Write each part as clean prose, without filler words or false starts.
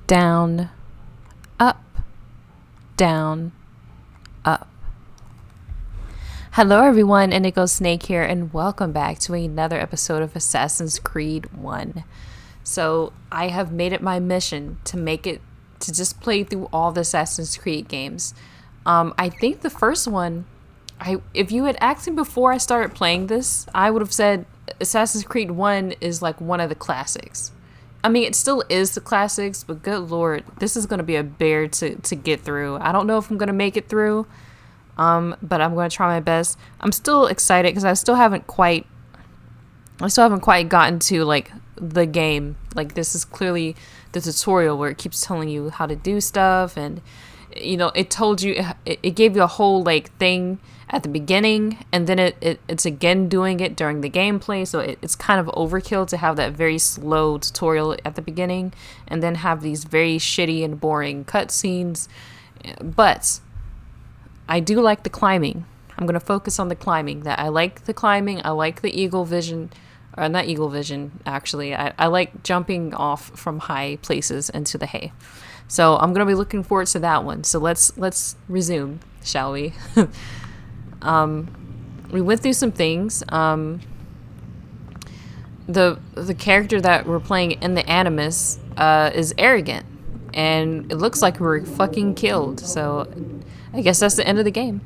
down, up, down, up. Hello everyone, Indigo Snake here, and welcome back to another episode of Assassin's Creed 1. So I have made it my mission to just play through all the Assassin's Creed games. I think the first one, if you had asked me before I started playing this, I would have said Assassin's Creed 1 is like one of the classics. I mean, it still is the classics, but good lord, this is going to be a bear to get through. I don't know if I'm going to make it through, but I'm going to try my best. I'm still excited because I still haven't quite gotten to like the game. Like, this is clearly the tutorial where it keeps telling you how to do stuff, and you know, it gave you a whole like thing at the beginning, and then it's again doing it during the gameplay, so it's kind of overkill to have that very slow tutorial at the beginning and then have these very shitty and boring cutscenes. But I do like the climbing. I'm going to focus on the climbing. I like the climbing. I like the eagle vision. Or not eagle vision, actually. I like jumping off from high places into the hay. So I'm going to be looking forward to that one. So let's resume, shall we? We went through some things. The character that we're playing in the Animus is arrogant, and it looks like we were fucking killed. So I guess that's the end of the game.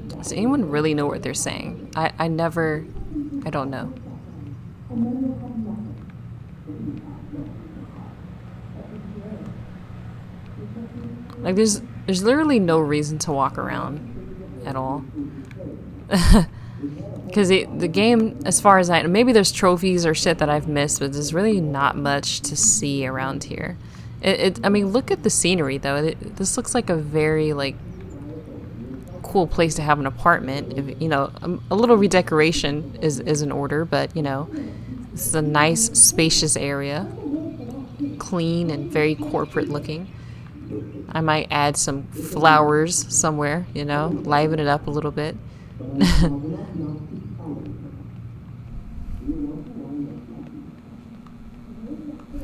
Does anyone really know what they're saying? I don't know. Like, there's literally no reason to walk around at all. Because the game, as far as maybe there's trophies or shit that I've missed, but there's really not much to see around here. I mean, look at the scenery, though. This looks like a very, like, cool place to have an apartment. If, you know, a little redecoration is in order, but, you know, this is a nice, spacious area. Clean and very corporate looking. I might add some flowers somewhere, you know, liven it up a little bit.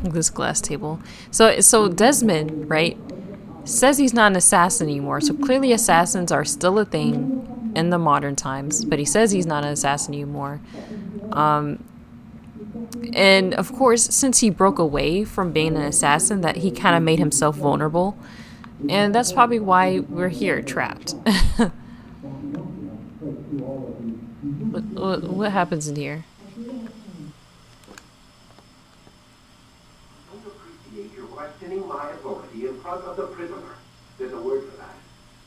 This glass table. So Desmond, right, says he's not an assassin anymore. So clearly assassins are still a thing in the modern times, but he says he's not an assassin anymore. And of course, since he broke away from being an assassin, that he kind of made himself vulnerable. And that's probably why we're here, trapped. What happens in here? I don't appreciate your questioning my authority in front of the prisoner. There's a word for that.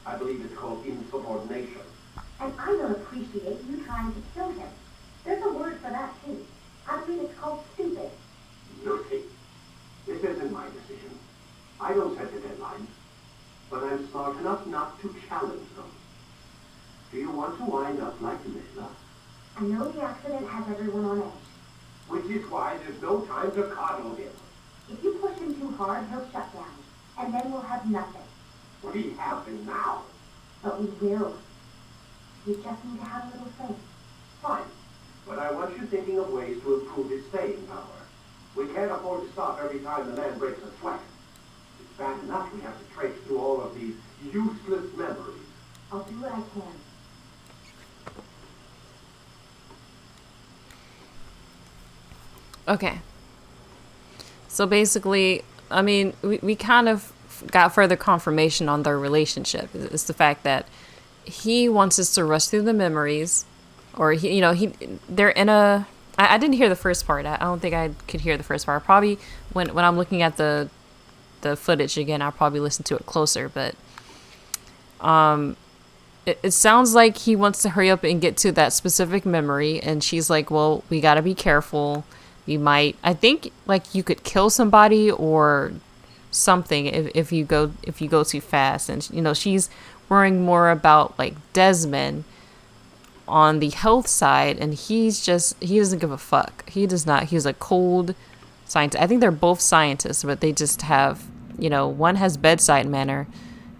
I believe it's called insubordination. And I don't appreciate you trying to kill him. There's a word for that, too. I believe it's called stupid. Lucy, this isn't my decision. I don't set the deadlines. But I'm smart enough not to challenge them. Do you want to wind up like Lila? I know the accident has everyone on edge. Which is why there's no time to coddle him. If you push him too hard, he'll shut down. And then we'll have nothing. We have him now. But we will. You just need to have a little faith. Fine. But I want you thinking of ways to improve his staying power. We can't afford to stop every time the man breaks a sweat. It's bad enough we have to trace through all of these useless memories. I'll do what I can. Okay. So basically, I mean, we kind of got further confirmation on their relationship. It's the fact that he wants us to rush through the memories, or they're in a. I didn't hear the first part. I don't think I could hear the first part. Probably when I'm looking at the footage again, I'll probably listen to it closer. But it sounds like he wants to hurry up and get to that specific memory, and she's like, "Well, we got to be careful. You might. I think like you could kill somebody or something if you go too fast." And you know, she's worrying more about like Desmond on the health side, and he doesn't give a fuck. He does not. He's a cold scientist. I think they're both scientists, but they just have, one has bedside manner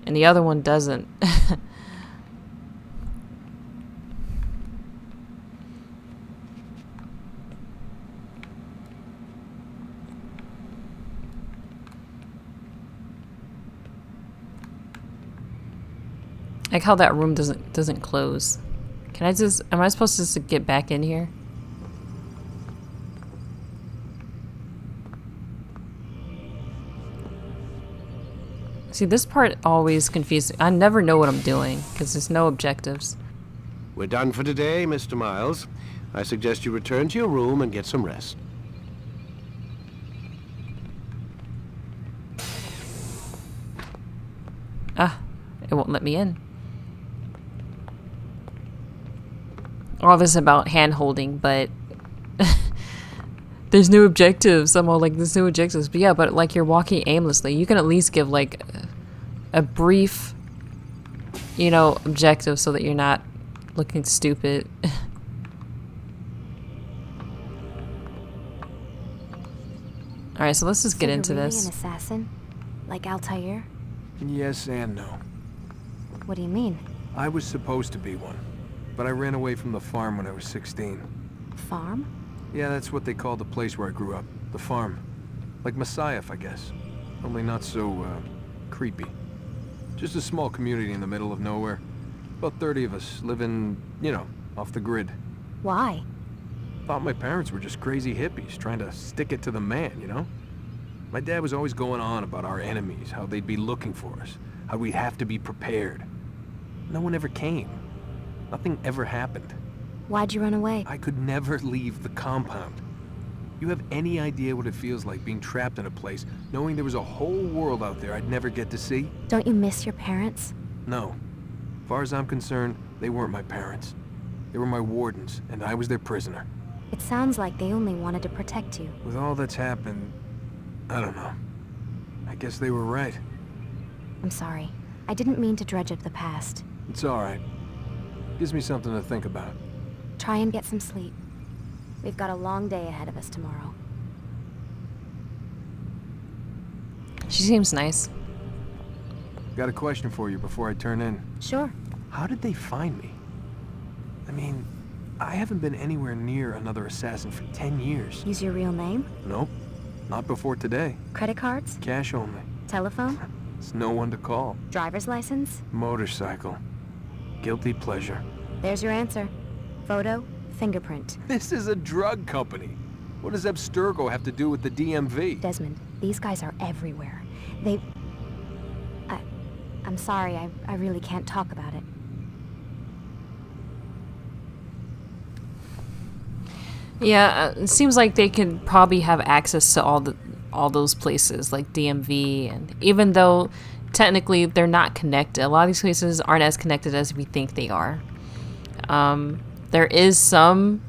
and the other one doesn't. Like how that room doesn't close. Am I supposed to just get back in here? See, this part always confuses. I never know what I'm doing because there's no objectives. We're done for today, Mr. Miles. I suggest you return to your room and get some rest. Ah, it won't let me in. All this about hand holding, but there's no objectives. I'm all like, there's no objectives. But yeah, but like you're walking aimlessly. You can at least give like a brief, objective so that you're not looking stupid. Alright, so let's just get into really this. An assassin? Like Altair? Yes and no. What do you mean? I was supposed to be one, but I ran away from the farm when I was 16. Farm? Yeah, that's what they called the place where I grew up. The farm. Like Messiah, I guess. Only not so, creepy. Just a small community in the middle of nowhere. About 30 of us living, off the grid. Why? Thought my parents were just crazy hippies trying to stick it to the man, My dad was always going on about our enemies, how they'd be looking for us, how we'd have to be prepared. No one ever came. Nothing ever happened. Why'd you run away? I could never leave the compound. You have any idea what it feels like being trapped in a place, knowing there was a whole world out there I'd never get to see? Don't you miss your parents? No. As far as I'm concerned, they weren't my parents. They were my wardens, and I was their prisoner. It sounds like they only wanted to protect you. With all that's happened, I don't know. I guess they were right. I'm sorry. I didn't mean to dredge up the past. It's alright. Gives me something to think about. Try and get some sleep. We've got a long day ahead of us tomorrow. She seems nice. Got a question for you before I turn in. Sure. How did they find me? I mean, I haven't been anywhere near another assassin for 10 years. Use your real name? Nope. Not before today. Credit cards? Cash only. Telephone? It's no one to call. Driver's license? Motorcycle. Guilty pleasure. There's your answer. Photo, fingerprint. This is a drug company. What does Abstergo have to do with the DMV? Desmond, these guys are everywhere. I'm sorry, I really can't talk about it. Yeah, it seems like they can probably have access to all those places like DMV, and even though technically they're not connected, a lot of these places aren't as connected as we think they are. There is some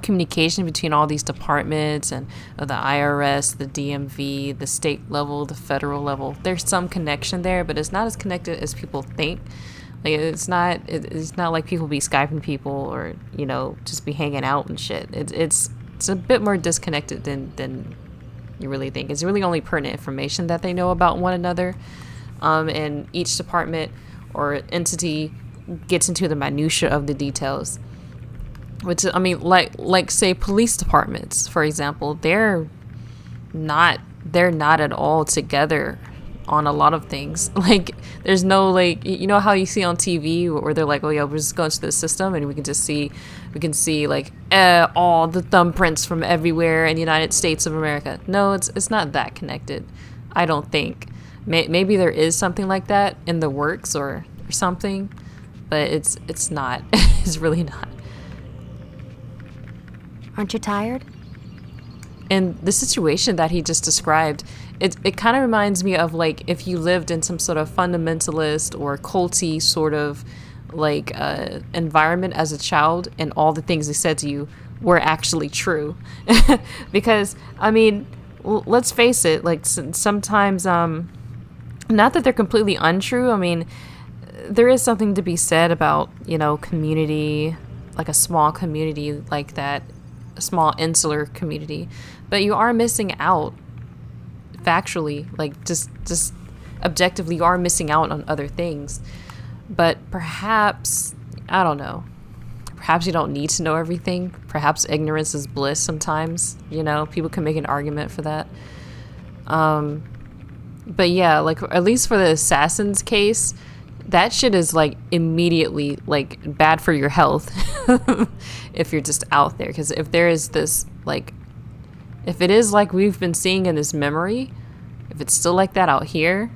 communication between all these departments and the IRS, the DMV, the state level, the federal level. There's some connection there, but it's not as connected as people think. Like it's not like people be Skyping people or just be hanging out and shit. It's a bit more disconnected than you really think. It's really only pertinent information that they know about one another, and each department or entity gets into the minutia of the details. Which, I mean, like say police departments, for example, they're not at all together on a lot of things. Like there's no how you see on TV where they're like, oh yeah, we're just going to the system and we can see like all the thumbprints from everywhere in the United States of America. No, it's not that connected. I don't think. Maybe there is something like that in the works or something, but it's not. It's really not. Aren't you tired? And the situation that he just described, it kind of reminds me of like if you lived in some sort of fundamentalist or culty sort of like environment as a child, and all the things they said to you were actually true. Because I mean, let's face it, like sometimes not that they're completely untrue. I mean, there is something to be said about, you know, community, like a small community like that, a small insular community. But you are missing out factually, like just objectively, you are missing out on other things. But perhaps, I don't know, perhaps you don't need to know everything. Perhaps ignorance is bliss sometimes, you know, people can make an argument for that. But yeah, like at least for the assassin's case, that shit is like immediately like bad for your health if you're just out there. Because if there is this, like, if it is like we've been seeing in this memory, if it's still like that out here,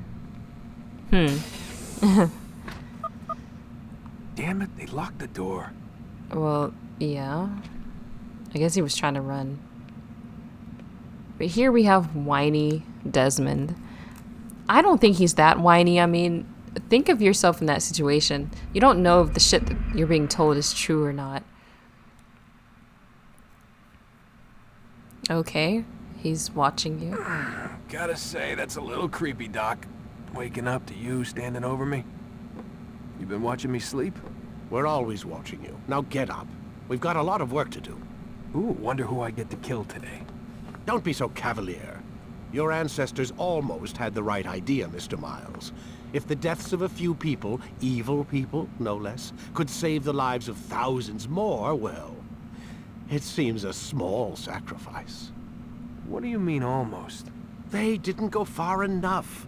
Damn it, they locked the door. Well, yeah. I guess he was trying to run. But here we have whiny Desmond. I don't think he's that whiny. I mean, think of yourself in that situation. You don't know if the shit that you're being told is true or not. Okay, he's watching you. Gotta say, that's a little creepy, Doc. Waking up to you standing over me. You been watching me sleep? We're always watching you. Now get up. We've got a lot of work to do. Ooh, wonder who I get to kill today. Don't be so cavalier. Your ancestors almost had the right idea, Mr. Miles. If the deaths of a few people, evil people, no less, could save the lives of thousands more, well, it seems a small sacrifice. What do you mean, almost? They didn't go far enough.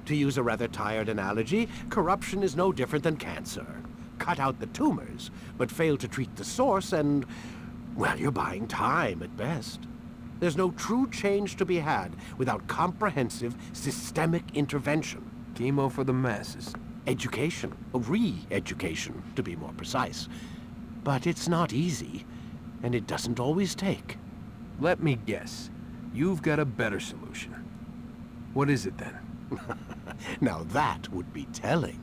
To use a rather tired analogy, corruption is no different than cancer. Cut out the tumors, but fail to treat the source and, well, you're buying time at best. There's no true change to be had without comprehensive, systemic intervention. Chemo for the masses. Education, re-education, to be more precise. But it's not easy, and it doesn't always take. Let me guess. You've got a better solution. What is it then? Now that would be telling.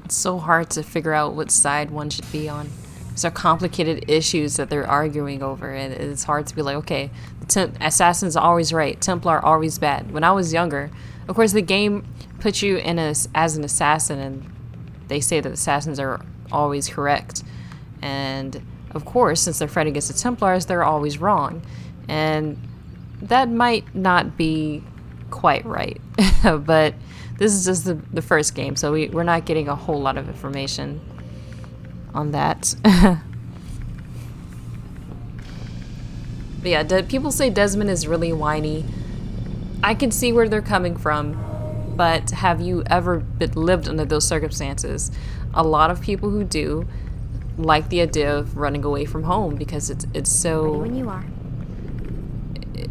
It's so hard to figure out what side one should be on. These are complicated issues that they're arguing over, and it's hard to be like, okay, the assassin's always right, Templar always bad. When I was younger, of course, the game puts you in as an assassin, and they say that assassins are always correct. And of course, since they're fighting against the Templars, they're always wrong. And that might not be quite right, but this is just the first game, so we're not getting a whole lot of information on that. But yeah, people say Desmond is really whiny. I can see where they're coming from, but have you ever lived under those circumstances? A lot of people who do like the idea of running away from home because it's so... Ready when you are.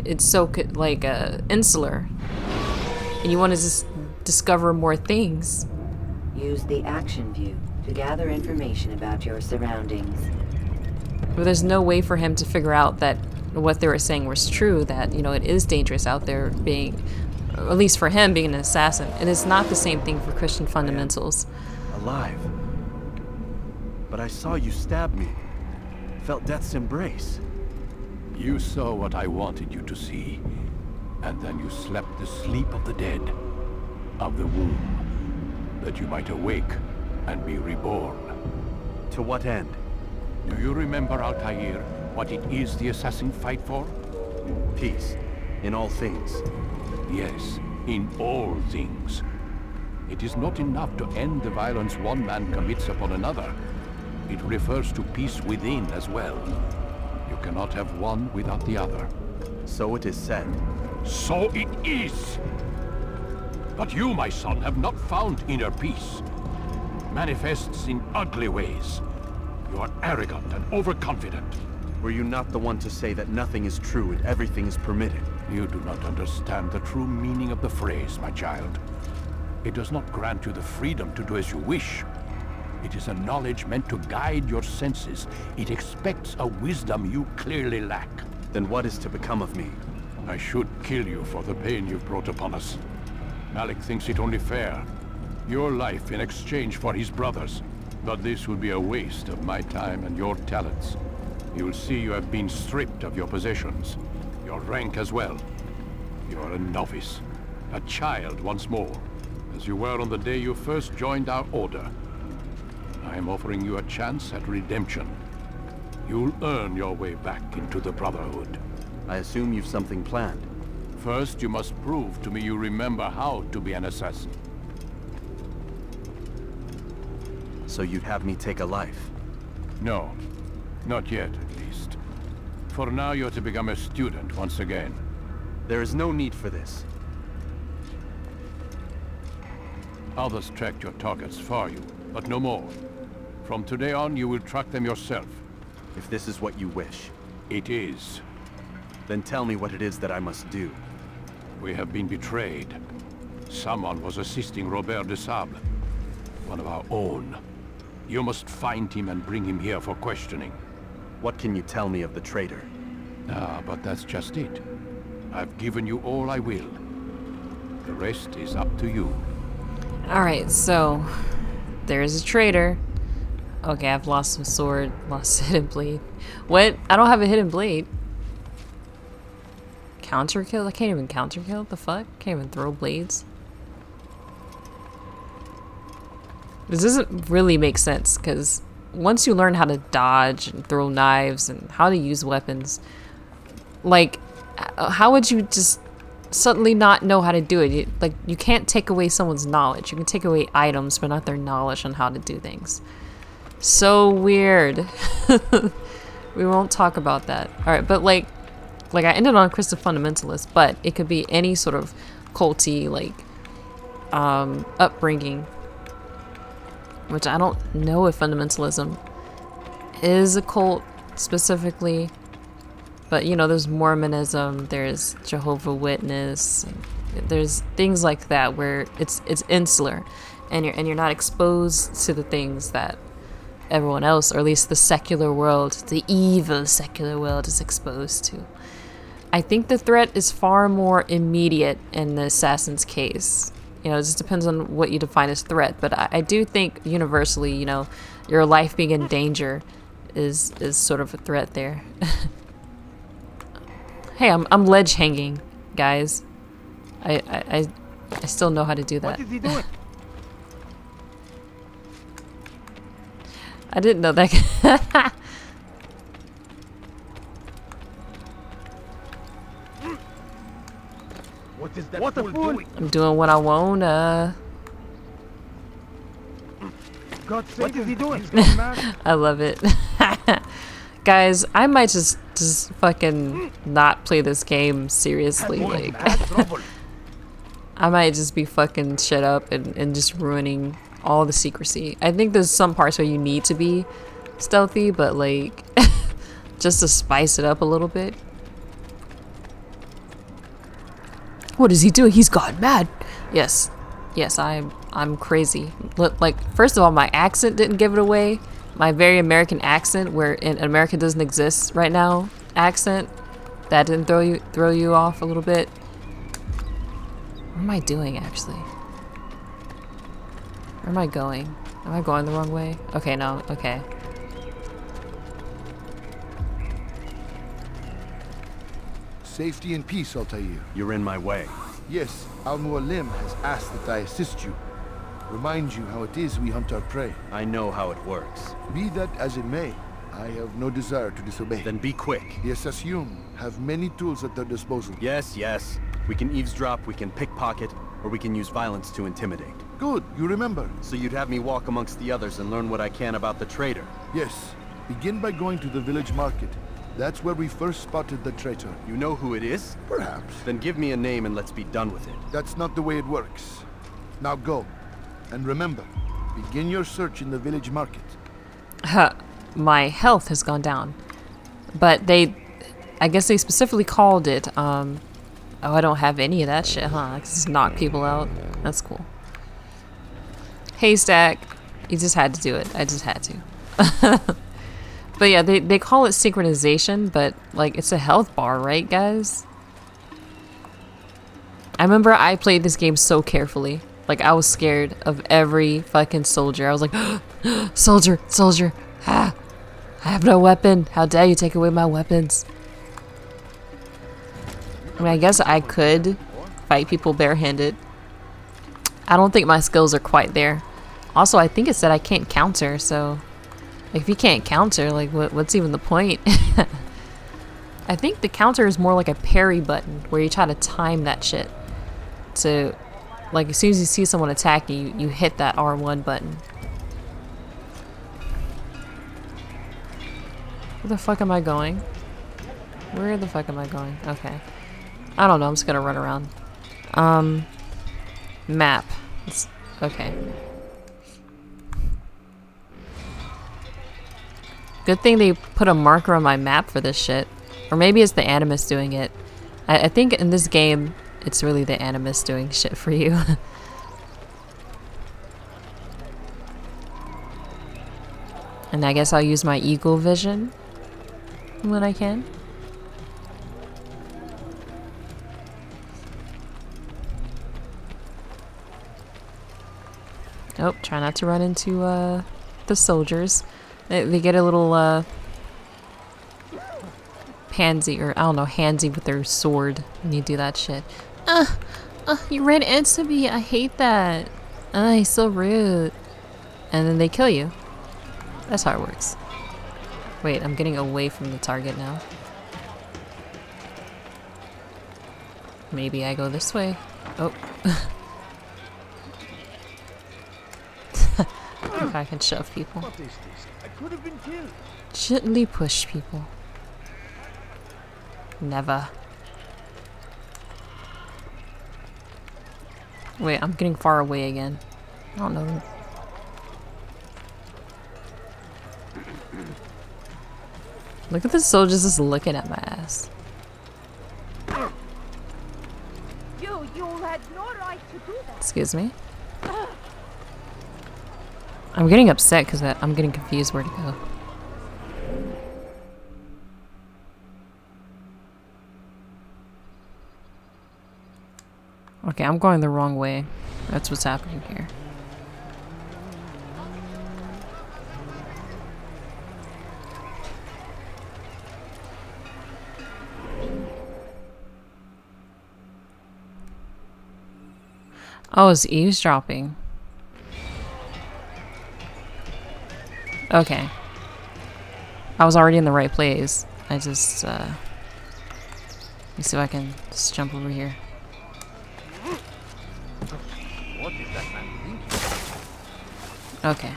It's so like insular, and you want to just discover more things. Use the action view to gather information about your surroundings. But there's no way for him to figure out that what they were saying was true, that, you know, it is dangerous out there being, at least for him, being an assassin. And it's not the same thing for Christian fundamentals. Alive. But I saw you stab me. Felt death's embrace. You saw what I wanted you to see, and then you slept the sleep of the dead, of the womb, that you might awake and be reborn. To what end? Do you remember, Altair, what it is the assassin fight for? Peace. In all things. Yes, in all things. It is not enough to end the violence one man commits upon another. It refers to peace within as well. You cannot have one without the other. So it is said. So it is! But you, my son, have not found inner peace. Manifests in ugly ways. You are arrogant and overconfident. Were you not the one to say that nothing is true and everything is permitted? You do not understand the true meaning of the phrase, my child. It does not grant you the freedom to do as you wish. It is a knowledge meant to guide your senses. It expects a wisdom you clearly lack. Then what is to become of me? I should kill you for the pain you've brought upon us. Malik thinks it only fair. Your life in exchange for his brother's. But this would be a waste of my time and your talents. You'll see you have been stripped of your possessions. Your rank as well. You're a novice. a child once more, as you were on the day you first joined our order. I am offering you a chance at redemption. You'll earn your way back into the Brotherhood. I assume you've something planned. First, you must prove to me you remember how to be an assassin. So you'd have me take a life? No, not yet, at least. For now, you're to become a student once again. There is no need for this. Others tracked your targets for you, but no more. From today on, you will track them yourself. If this is what you wish. It is. Then tell me what it is that I must do. We have been betrayed. Someone was assisting Robert de Sable, one of our own. You must find him and bring him here for questioning. What can you tell me of the traitor? Ah, but that's just it. I've given you all I will. The rest is up to you. Alright, so there's a traitor. Okay, I've lost my sword, lost a hidden blade. What? I don't have a hidden blade. Counter kill? I can't even counter kill? The fuck? Can't even throw blades. This doesn't really make sense, because once you learn how to dodge and throw knives and how to use weapons, like, how would you just suddenly not know how to do it? You can't take away someone's knowledge. You can take away items, but not their knowledge on how to do things. So weird. We won't talk about that. Alright, but like I ended on Christ the Fundamentalist, but it could be any sort of culty, like, upbringing. Which I don't know if fundamentalism is a cult specifically. But, you know, there's Mormonism, there's Jehovah's Witness, there's things like that where it's insular, and you're not exposed to the things that everyone else, or at least the secular world, the evil secular world, is exposed to. I think the threat is far more immediate in the assassin's case. You know, it just depends on what you define as threat, but I do think universally, you know, your life being in danger is sort of a threat there. Hey, I'm ledge hanging, guys. I still know how to do that. What is he doing? I didn't know that. What is that fool doing? I'm doing what I want. God save what is he doing? I love it. Guys, I might just fucking not play this game seriously. Like, I might just be fucking shit up and just ruining all the secrecy. I think there's some parts where you need to be stealthy, but like, just to spice it up a little bit. What is he doing? He's gone mad. Yes, I'm crazy. Like, first of all, my accent didn't give it away. My very American accent, where in America doesn't exist right now, accent, that didn't throw you off a little bit. What am I doing actually? Where am I going? Am I going the wrong way? Okay, no, okay. Safety and peace, Altair. You're in my way. Yes, Al-Mualim has asked that I assist you. Remind you how it is we hunt our prey. I know how it works. Be that as it may, I have no desire to disobey. Then be quick. The Assassin have many tools at their disposal. Yes. We can eavesdrop, we can pickpocket, or we can use violence to intimidate. Good, you remember. So you'd have me walk amongst the others and learn what I can about the traitor? Yes. Begin by going to the village market. That's where we first spotted the traitor. You know who it is? Perhaps. Then give me a name and let's be done with it. That's not the way it works. Now go. And remember, begin your search in the village market. My health has gone down. But I guess they specifically called it, oh, I don't have any of that shit, huh? I just knock people out. That's cool. Haystack. You just had to do it. I just had to. But yeah, they call it synchronization, but like, it's a health bar, right, guys? I remember I played this game so carefully. Like, I was scared of every fucking soldier. I was like, soldier, ah, I have no weapon. How dare you take away my weapons? I mean, I guess I could fight people barehanded. I don't think my skills are quite there. Also, I think it said I can't counter, so like, if you can't counter, like what's even the point? I think the counter is more like a parry button where you try to time that shit. So like as soon as you see someone attack you, you hit that R1 button. Where the fuck am I going? Where the fuck am I going? Okay. I don't know, I'm just gonna run around. Map. Okay. Good thing they put a marker on my map for this shit. Or maybe it's the Animus doing it. I think in this game, it's really the Animus doing shit for you. And I guess I'll use my eagle vision when I can. Oh, try not to run into the soldiers. They get a little pansy, or I don't know, handsy with their sword when you do that shit. You ran into me. I hate that. He's so rude. And then they kill you. That's how it works. Wait, I'm getting away from the target now. Maybe I go this way. Oh. If I can shove people. What is this? I could have been killed. Gently push people. Never. Wait, I'm getting far away again. I don't know. Look at the soldiers just looking at my ass. You had no right to do that. Excuse me. I'm getting upset because I'm getting confused where to go. Okay, I'm going the wrong way. That's what's happening here. Oh, it's eavesdropping. Okay. I was already in the right place. I just, let me see if I can just jump over here. What is that man thinking? Okay.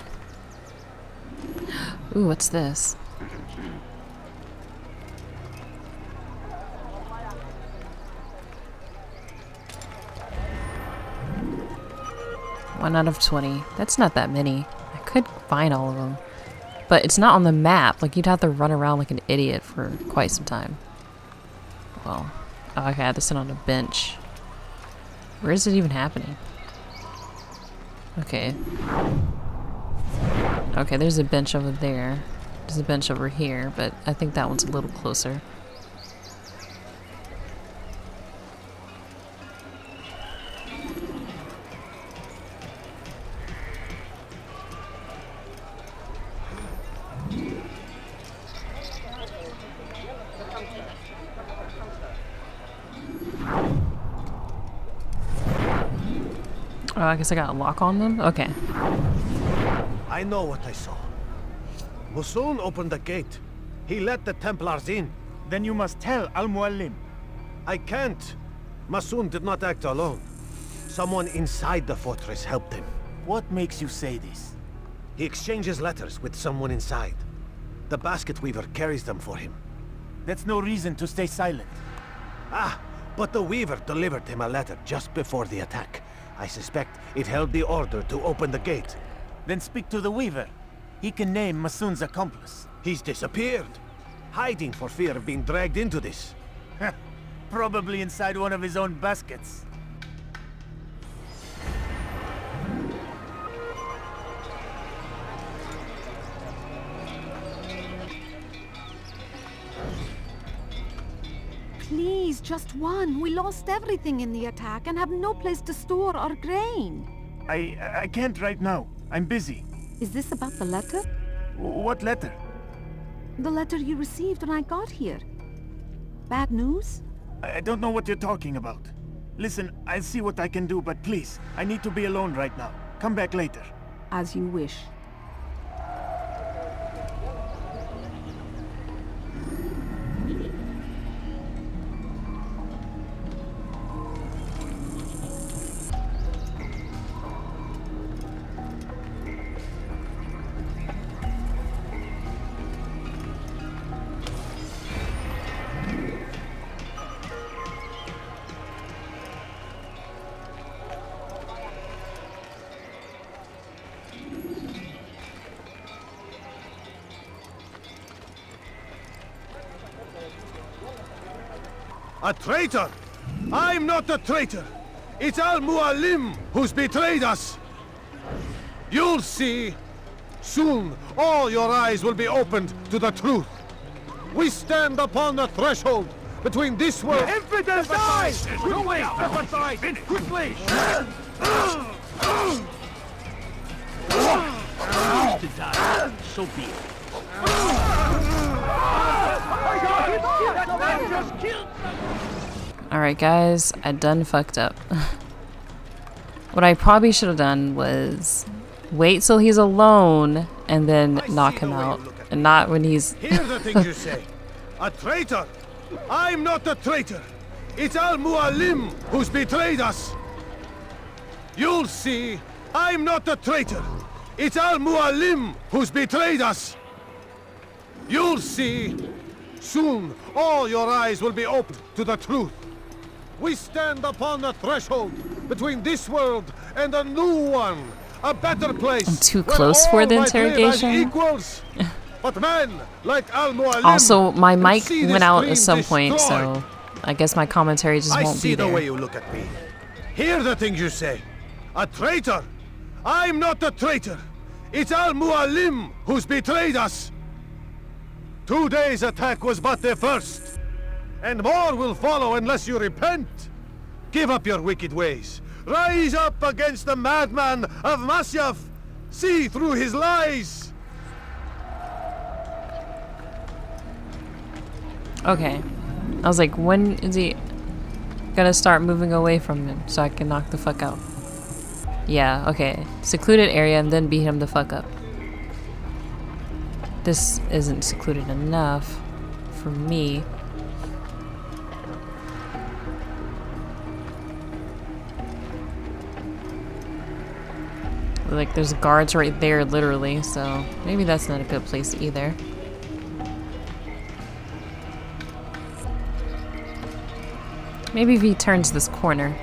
Ooh, what's this? One out of 20. That's not that many. I could find all of them. But it's not on the map. Like, you'd have to run around like an idiot for quite some time. Well, oh, okay, I have to sit on a bench. Where is it even happening? Okay. Okay, there's a bench over there. There's a bench over here, but I think that one's a little closer. Oh, I guess I got a lock on them? Okay. I know what I saw. Musun opened the gate. He let the Templars in. Then you must tell Al-Muallim. I can't. Musun did not act alone. Someone inside the fortress helped him. What makes you say this? He exchanges letters with someone inside. The basket weaver carries them for him. That's no reason to stay silent. Ah, but the weaver delivered him a letter just before the attack. I suspect it held the order to open the gate. Then speak to the weaver. He can name Masun's accomplice. He's disappeared, hiding for fear of being dragged into this. Probably inside one of his own baskets. Please, just one. We lost everything in the attack and have no place to store our grain. I can't right now. I'm busy. Is this about the letter? What letter? The letter you received when I got here. Bad news? I don't know what you're talking about. Listen, I'll see what I can do, but please, I need to be alone right now. Come back later. As you wish. A traitor? I'm not a traitor. It's Al-Mualim who's betrayed us. You'll see. Soon, all your eyes will be opened to the truth. We stand upon the threshold between this world... Infidels die! No way! Quickly! To die. So be it. Alright guys, I done fucked up. What I probably should have done was wait till he's alone and then knock him out. And not when he's... Hear the things you say. A traitor? I'm not a traitor. It's Al-Mualim who's betrayed us. You'll see. I'm not a traitor. It's Al-Mualim who's betrayed us. You'll see. Soon, all your eyes will be opened to the truth. We stand upon the threshold between this world and a new one, a better place. I'm too close for the interrogation. But men like Al-Mualim Also, my mic went out at some point, so I guess my commentary just won't be there. I see the way you look at me. Hear the things you say. A traitor? I'm not a traitor. It's Al-Mualim who's betrayed us. Today's attack was but the first. And more will follow unless you repent. Give up your wicked ways. Rise up against the madman of Masyaf. See through his lies. Okay. I was like, when is he gonna start moving away from him so I can knock the fuck out? Yeah, okay. Secluded area and then beat him the fuck up. This isn't secluded enough for me. Like, there's guards right there, literally, so maybe that's not a good place either. Maybe if he turns this corner.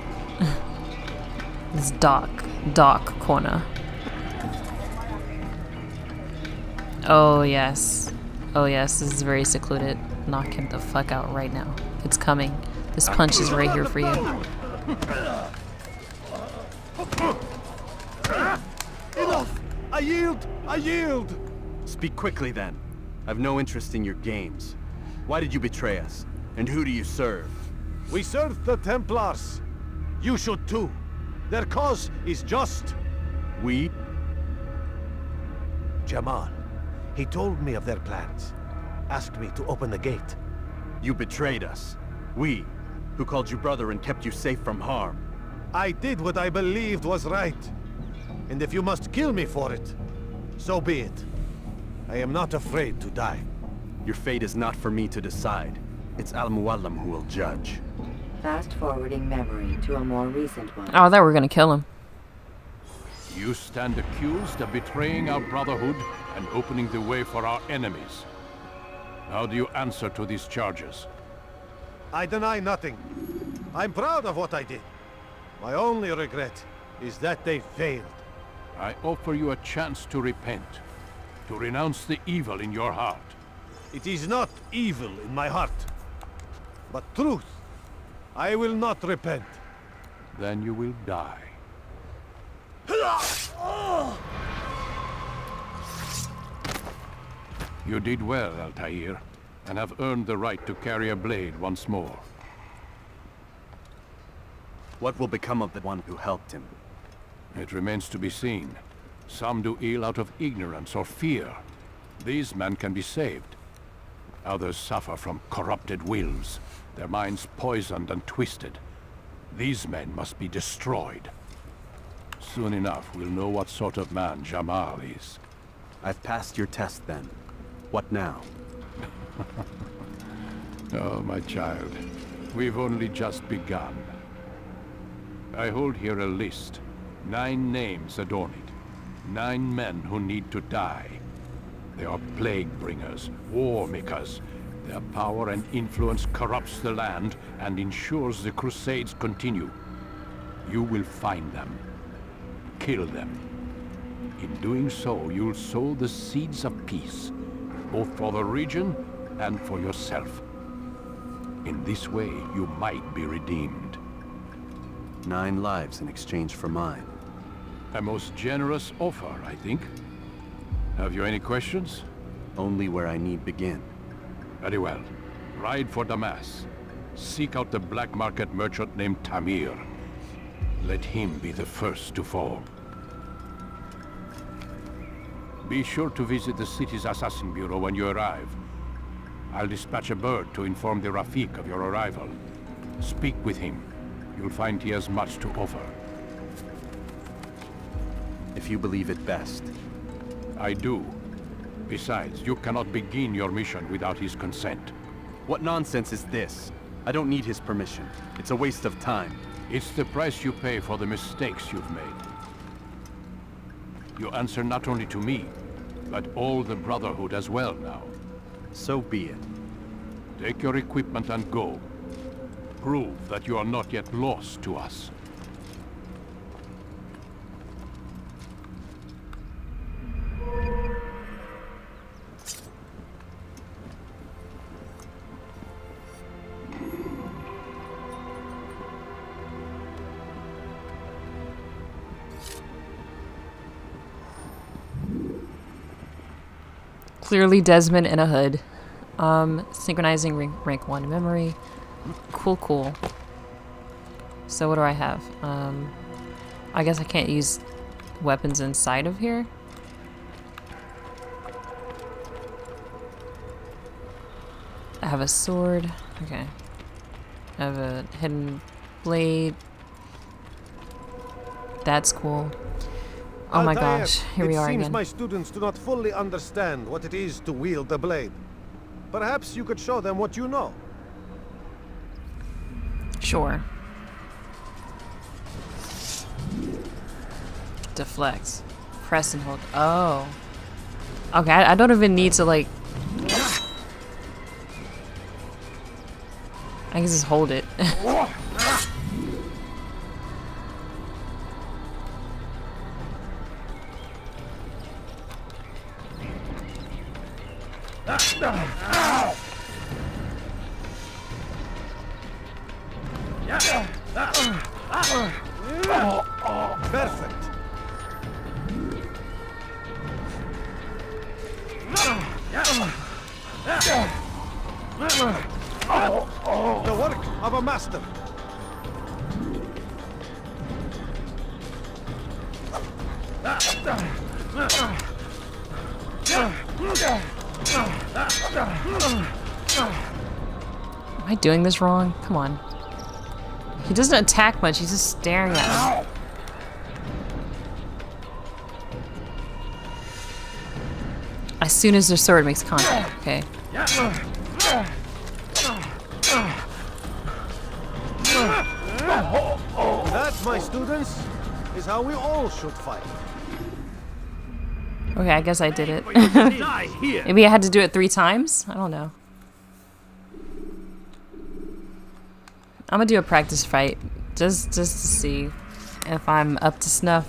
This dark corner. Oh yes. Oh yes, this is very secluded. Knock him the fuck out right now. It's coming. This punch is right here for you. Enough! I yield! I yield! Speak quickly then. I've no interest in your games. Why did you betray us? And who do you serve? We serve the Templars. You should too. Their cause is just. We? Jamal. He told me of their plans. Asked me to open the gate. You betrayed us. We, who called you brother and kept you safe from harm. I did what I believed was right. And if you must kill me for it, so be it. I am not afraid to die. Your fate is not for me to decide. It's Al-Mualim who will judge. Fast-forwarding memory to a more recent one. Oh, I thought we were gonna kill him. You stand accused of betraying our brotherhood and opening the way for our enemies. How do you answer to these charges? I deny nothing. I'm proud of what I did. My only regret is that they failed. I offer you a chance to repent, to renounce the evil in your heart. It is not evil in my heart, but truth. I will not repent. Then you will die. You did well, Altair, and have earned the right to carry a blade once more. What will become of the one who helped him? It remains to be seen. Some do ill out of ignorance or fear. These men can be saved. Others suffer from corrupted wills, their minds poisoned and twisted. These men must be destroyed. Soon enough, we'll know what sort of man Jamal is. I've passed your test then. What now? Oh, my child. We've only just begun. I hold here a list. 9 names adorn it. 9 men who need to die. They are plague bringers, war makers. Their power and influence corrupts the land and ensures the Crusades continue. You will find them. Kill them. In doing so, you'll sow the seeds of peace, both for the region and for yourself. In this way, you might be redeemed. 9 lives in exchange for mine. A most generous offer, I think. Have you any questions? Only where I need begin. Very well. Ride for Damas. Seek out the black market merchant named Tamir. Let him be the first to fall. Be sure to visit the city's assassin bureau when you arrive. I'll dispatch a bird to inform the Rafik of your arrival. Speak with him. You'll find he has much to offer. If you believe it best. I do. Besides, you cannot begin your mission without his consent. What nonsense is this? I don't need his permission. It's a waste of time. It's the price you pay for the mistakes you've made. You answer not only to me, but all the Brotherhood as well now. So be it. Take your equipment and go. Prove that you are not yet lost to us. Clearly Desmond in a hood. Synchronizing rank 1 memory. Cool. So what do I have? I guess I can't use weapons inside of here. I have a sword. Okay. I have a hidden blade. That's cool. Oh my gosh, here we are again. It seems my students do not fully understand what it is to wield the blade. Perhaps you could show them what you know. Sure. Deflect. Press and hold. Oh. Okay, I don't even need to like... I can just hold it. Perfect. The work of a master. Am I doing this wrong? Come on. He doesn't attack much, he's just staring at me. As soon as their sword makes contact, okay. That, my students, is how we all should fight. Okay, I guess I did it. Maybe I had to do it 3 times? I don't know. I'm gonna do a practice fight just to see if I'm up to snuff.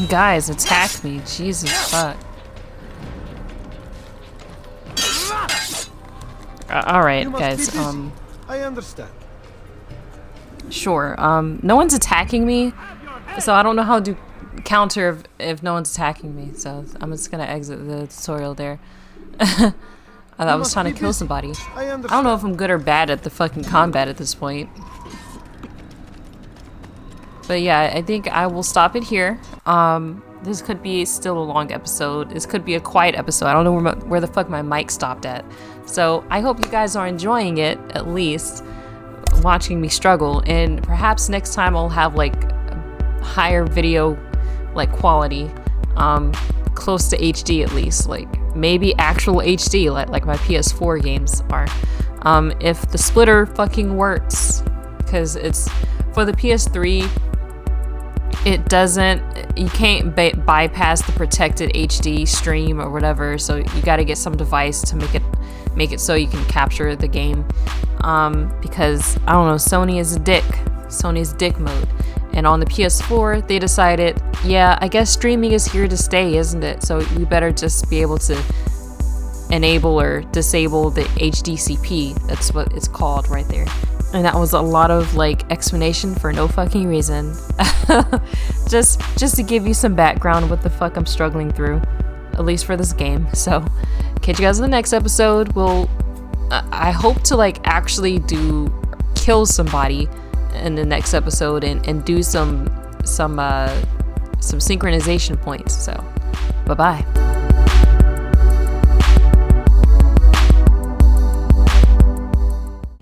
Guys, attack me. Jesus fuck. Alright, guys. I understand. Sure. No one's attacking me, so I don't know how to counter if no one's attacking me. So I'm just gonna exit the tutorial there. I was trying to kill somebody. I don't know if I'm good or bad at the fucking combat at this point. But yeah, I think I will stop it here. This could be still a long episode. This could be a quiet episode. I don't know where the fuck my mic stopped at. So I hope you guys are enjoying it, at least, watching me struggle. And perhaps next time I'll have like higher video like quality, close to HD at least, like maybe actual HD like my PS4 games are. If the splitter fucking works, because it's for the PS3, it doesn't, you can't bypass the protected HD stream or whatever, so you got to get some device to make it so you can capture the game, because I don't know, Sony's dick mode. And on the PS4 they decided, yeah, I guess streaming is here to stay, isn't it? So we better just be able to enable or disable the HDCP. That's what it's called right there. And that was a lot of like explanation for no fucking reason. just to give you some background on what the fuck I'm struggling through, at least for this game. So catch you guys in the next episode. I hope to like actually kill somebody in the next episode and do some synchronization points. So bye bye.